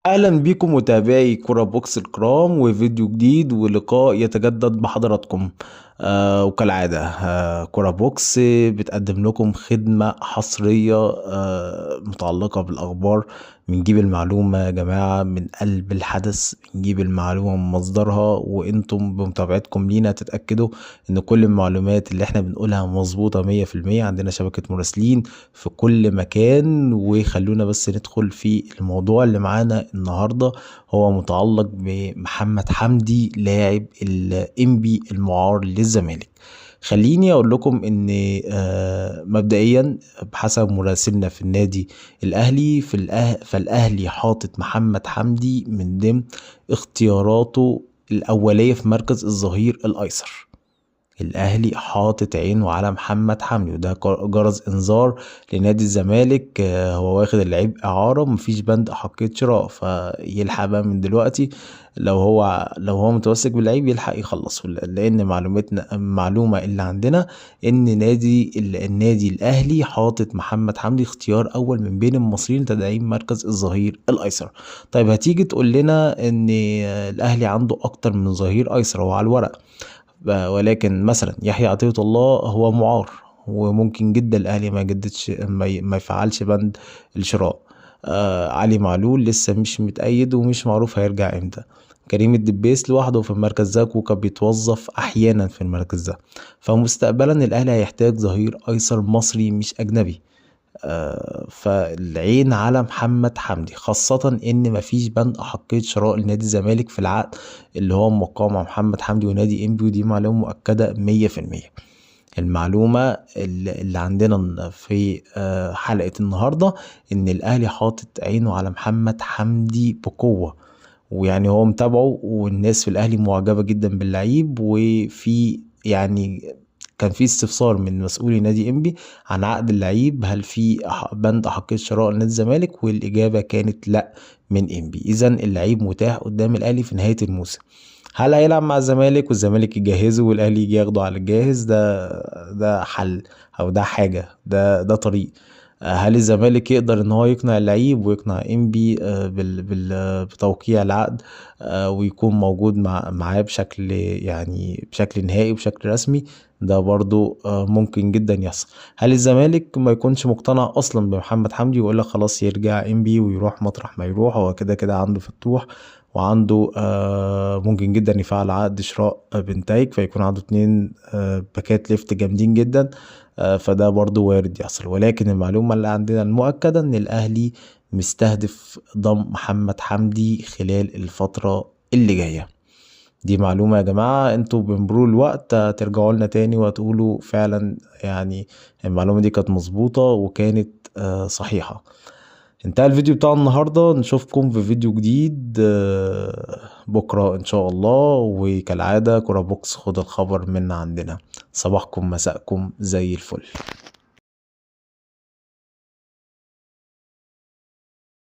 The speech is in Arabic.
اهلا بكم متابعي كرة بوكس الكرام وفيديو جديد ولقاء يتجدد بحضراتكم. وكالعادة كرة بوكس بتقدم لكم خدمة حصرية متعلقة بالأخبار. بنجيب المعلومة يا جماعة من قلب الحدث، بنجيب المعلومة من مصدرها، وانتم بمتابعتكم لينا تتأكدوا ان كل المعلومات اللي احنا بنقولها مظبوطة 100%. عندنا شبكة مراسلين في كل مكان. وخلونا بس ندخل في الموضوع اللي معانا النهاردة. هو متعلق بمحمد حمدي لاعب الانبي المعار للزمالك. خليني اقول لكم ان مبدئيا بحسب مراسلنا في النادي الاهلي فالاهلي حاطط محمد حمدي من ضمن اختياراته الاولية في مركز الظهير الايسر. الاهلي حاطط عينه على محمد حمدي، وده جرس انذار لنادي الزمالك. هو واخد اللعيب اعاره، مفيش بند احقية شراء، فيلحق بقى من دلوقتي. لو هو متمسك باللعيب يلحق يخلص، لان المعلومه اللي عندنا ان النادي الاهلي حاطط محمد حمدي اختيار اول من بين المصريين لتدعيم مركز الظهير الايسر. طيب هتيجي تقول لنا ان الاهلي عنده اكتر من ظهير ايسر، هو على الورق ولكن مثلا يحيى عطية الله هو معار، وممكن جدا الاهلي ما يجددش ما يفعلش بند الشراء. علي معلول لسه مش متأيد ومش معروف هيرجع امتى. كريم الدبيس لوحده في المركز ده، كوكا بيتوظف احيانا في المركز ده. فمستقبلا الاهلي هيحتاج ظهير ايسر مصري مش اجنبي. فالعين على محمد حمدي، خاصة ان مفيش بند احقية شراء لنادي الزمالك في العقد اللي هو موقعه مع محمد حمدي ونادي انبي، ودي معلومة مؤكدة 100%. المعلومة اللي عندنا في حلقة النهاردة ان الاهلي حاطط عينه على محمد حمدي بقوة، ويعني هو متابعه، والناس في الاهلي معجبة جدا باللعيب. وفي يعني كان في استفسار من مسؤولي نادي انبي عن عقد اللعيب، هل في بند احقية شراء لنادي الزمالك، والاجابة كانت لا من انبي. اذا اللعيب متاح قدام الاهلي في نهاية الموسم. هل هيلعب مع الزمالك والزمالك يجهزه والاهلي يجي ياخده على الجاهز؟ ده حل، او ده حاجة، ده طريق. هل الزمالك يقدر ان هو يقنع اللعيب ويقنع انبي بتوقيع العقد ويكون موجود معاه بشكل نهائي وبشكل رسمي؟ ده برضو ممكن جدا يحصل. هل الزمالك ما يكونش مقتنع اصلا بمحمد حمدي ويقول لك خلاص يرجع انبي ويروح مطرح ما يروح؟ هو كده كده عنده فتوح، وعنده ممكن جدا يفعل عقد شراء بنتايج، فيكون عنده اتنين باكات ليفت جامدين جدا. فده برضو وارد يحصل. ولكن المعلومة اللي عندنا المؤكدة ان الاهلي مستهدف ضم محمد حمدي خلال الفترة اللي جاية. دي معلومة يا جماعة، انتوا بمرور الوقت ترجعوا لنا تاني وتقولوا فعلا يعني المعلومة دي كانت مظبوطة وكانت صحيحة. انتهى الفيديو بتاع النهاردة، نشوفكم في فيديو جديد بكرة ان شاء الله. وكالعادة كرة بوكس، خد الخبر من عندنا. صباحكم مساءكم زي الفل.